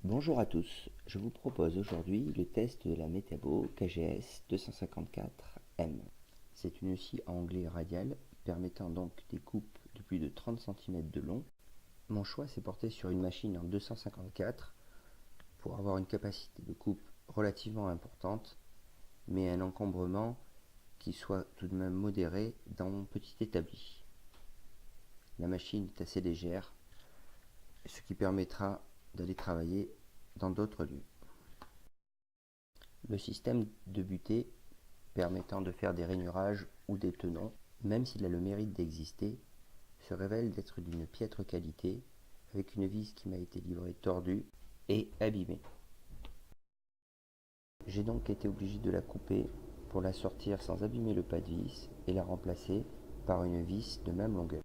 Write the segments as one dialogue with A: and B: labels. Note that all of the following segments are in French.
A: Bonjour à tous, je vous propose aujourd'hui le test de la Metabo KGS 254M. C'est une scie à onglet radial permettant donc des coupes de plus de 30 cm de long. Mon choix s'est porté sur une machine en 254 pour avoir une capacité de coupe relativement importante, mais un encombrement qui soit tout de même modéré dans mon petit établi. La machine est assez légère, ce qui permettra d'aller travailler dans d'autres lieux. Le système de butée permettant de faire des rainurages ou des tenons, même s'il a le mérite d'exister, se révèle d'être d'une piètre qualité, avec une vis qui m'a été livrée tordue et abîmée. J'ai donc été obligé de la couper pour la sortir sans abîmer le pas de vis et la remplacer par une vis de même longueur.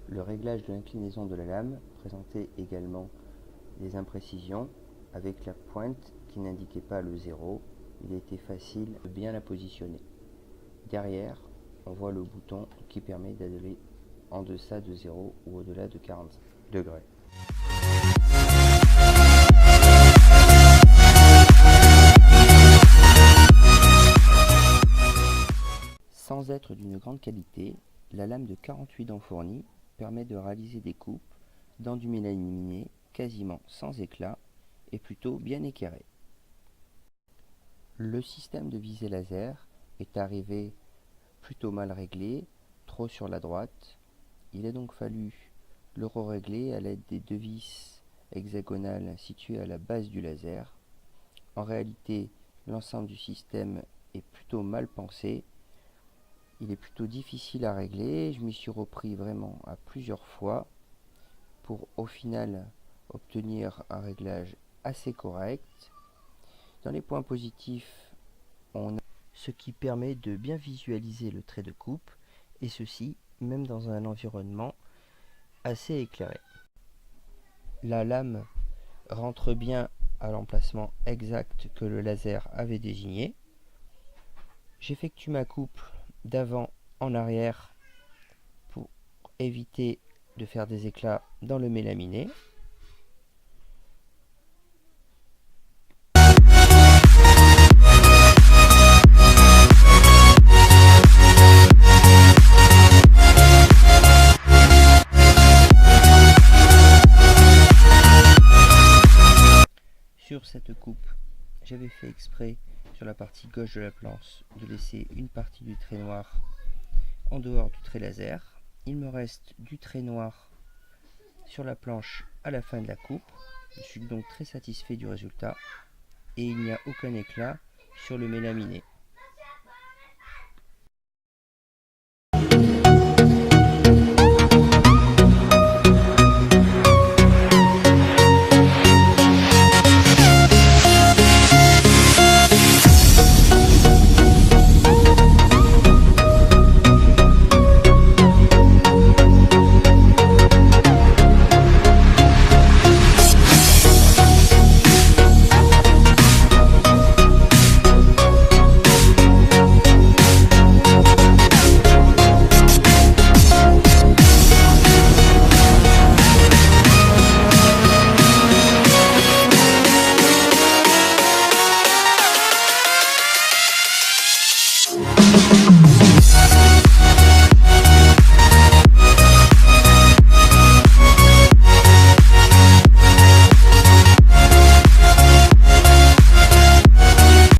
A: Le réglage de l'inclinaison de la lame présentait également des imprécisions avec la pointe qui n'indiquait pas le 0. Il était facile de bien la positionner. Derrière, on voit le bouton qui permet d'aller en deçà de 0 ou au-delà de 45 degrés. Sans être d'une grande qualité, la lame de 48 dents fournie permet de réaliser des coupes dans du mélaminé quasiment sans éclat et plutôt bien équerré. Le système de visée laser est arrivé plutôt mal réglé, trop sur la droite. Il a donc fallu le régler à l'aide des deux vis hexagonales situées à la base du laser. En réalité, l'ensemble du système est plutôt mal pensé. Il est plutôt difficile à régler. Je m'y suis repris vraiment à plusieurs fois pour au final obtenir un réglage assez correct. Dans les points positifs, on a ce qui permet de bien visualiser le trait de coupe, et ceci même dans un environnement assez éclairé. La lame rentre bien à l'emplacement exact que le laser avait désigné. J'effectue ma coupe d'avant en arrière pour éviter de faire des éclats dans le mélaminé. Sur cette coupe, j'avais fait exprès sur la partie gauche de la planche de laisser une partie du trait noir en dehors du trait laser. Il me reste du trait noir sur la planche à la fin de la coupe. Je suis donc très satisfait du résultat et il n'y a aucun éclat sur le mélaminé.